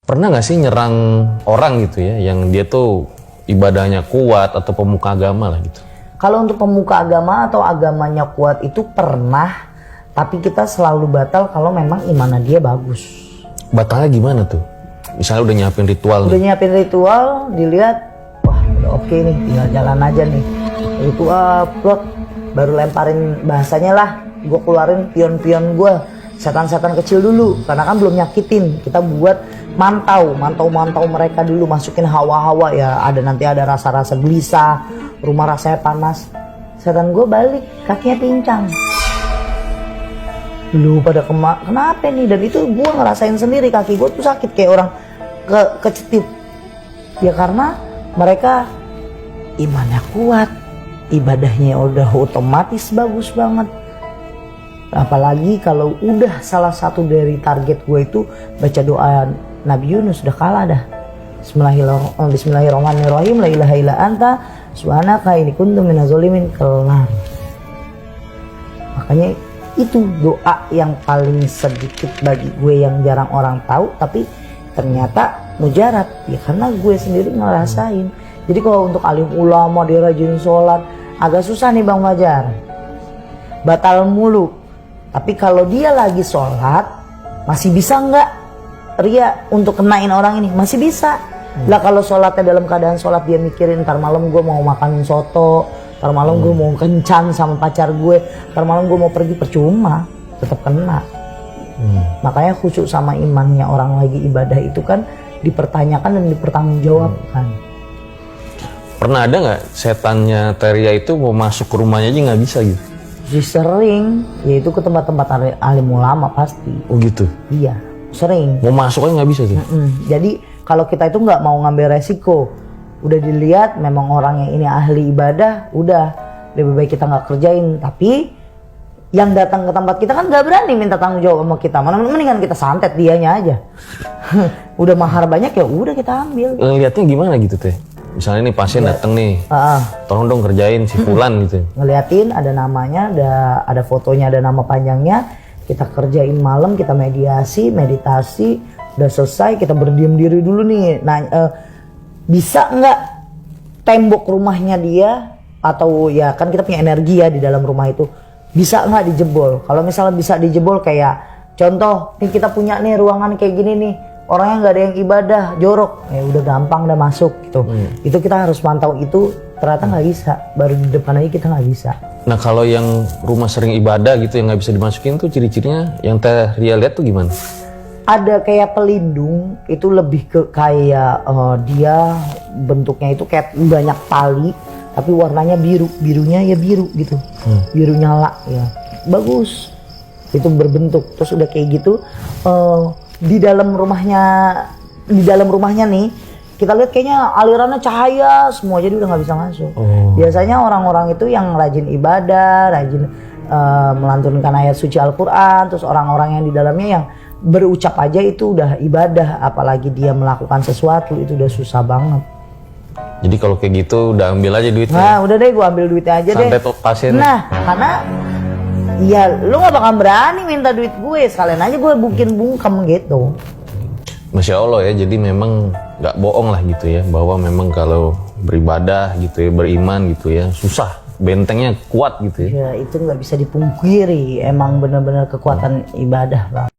Pernah nggak sih nyerang orang gitu ya, yang dia tuh ibadahnya kuat atau pemuka agama lah gitu? Kalau untuk pemuka agama atau agamanya kuat itu pernah, tapi kita selalu batal kalau memang imannya dia bagus. Batalnya gimana tuh? Misalnya udah nyiapin ritual Udah nih. nyiapin ritual, dilihat, wah udah oke nih, tinggal jalan aja nih. Ritual, plot, baru lemparin bahasanya lah, gue keluarin pion-pion gue, setan-setan kecil dulu, karena kan belum nyakitin. Kita buat mantau mereka dulu, masukin hawa-hawa ya, nanti ada rasa-rasa gelisah, rumah rasanya panas. Setan gue balik, kakinya pincang. Lu pada kenapa nih? Dan itu gue ngerasain sendiri, kaki gue tuh sakit kayak orang kecetit. Ya karena mereka imannya kuat, ibadahnya udah otomatis bagus banget. Apalagi kalau udah salah satu dari target gue itu baca doa Nabi Yunus, udah kalah dah. Bismillahirrahmanirrahim, la ilaha illa anta subhanaka inni kuntu minaz zalimin, kelar. Makanya itu doa yang paling sedikit bagi gue, yang jarang orang tahu, tapi ternyata mujarab ya, karena gue sendiri ngerasain. Jadi kalau untuk alim ulama dia rajin sholat, agak susah nih Bang Fajar, batal mulu. Tapi kalau dia lagi sholat, masih bisa nggak ria untuk kenain orang ini? Masih bisa. Lah kalau sholatnya dalam keadaan sholat dia mikirin, ntar malam gue mau makan soto, ntar malam gue mau kencan sama pacar gue, ntar malam gue mau pergi, percuma, tetap kena. Makanya khusyuk sama imannya orang lagi ibadah itu kan dipertanyakan dan dipertanggungjawabkan. Pernah ada nggak setannya Teria itu mau masuk ke rumahnya aja nggak bisa gitu? Sering, yaitu ke tempat-tempat alim ulama pasti. Oh gitu? Iya, sering. Mau masuk aja nggak bisa tuh? Jadi kalau kita itu nggak mau ngambil resiko, udah dilihat memang orang yang ini ahli ibadah, udah lebih baik kita nggak kerjain. Tapi yang datang ke tempat kita kan nggak berani minta tanggung jawab sama kita, mana mendingan kita santet dianya aja. Udah mahar banyak ya udah kita ambil. Lihatnya gimana gitu teh? Misalnya nih pasien datang nih, tolong dong kerjain si Fulan gitu. Ngeliatin ada namanya, ada fotonya, ada nama panjangnya, kita kerjain malam, kita mediasi, meditasi, udah selesai kita berdiam diri dulu nih. Nah, bisa nggak tembok rumahnya dia, atau ya kan kita punya energi ya di dalam rumah itu, bisa nggak dijebol? Kalau misalnya bisa dijebol, kayak contoh nih, kita punya nih ruangan kayak gini nih, orangnya nggak ada yang ibadah, jorok, ya udah gampang udah masuk gitu. Itu kita harus mantau itu, ternyata nggak bisa, baru di depan aja kita nggak bisa. Nah kalau yang rumah sering ibadah gitu yang nggak bisa dimasukin tuh ciri-cirinya yang Teh Ria lihat tuh gimana? Ada kayak pelindung, itu lebih ke kayak dia bentuknya itu kayak banyak tali, tapi warnanya biru, birunya ya biru gitu, biru nyala ya, bagus. Itu berbentuk, terus udah kayak gitu. Di dalam rumahnya nih kita lihat kayaknya alirannya cahaya semua, jadi udah nggak bisa masuk. Biasanya orang-orang itu yang rajin ibadah, rajin melantunkan ayat suci Al-Quran, terus orang-orang yang di dalamnya yang berucap aja itu udah ibadah, apalagi dia melakukan sesuatu itu udah susah banget. Jadi kalau kayak gitu udah ambil aja duitnya. Nah udah deh, gua ambil duitnya aja deh. Santet pasien. Nah karena ya lu gak bakal berani minta duit gue, sekalian aja gue bikin bungkem gitu. Masya Allah ya, jadi memang nggak bohong lah gitu ya, bahwa memang kalau beribadah gitu ya, beriman gitu ya, susah, bentengnya kuat gitu ya. Ya itu nggak bisa dipungkiri, emang benar-benar kekuatan ibadah Bang.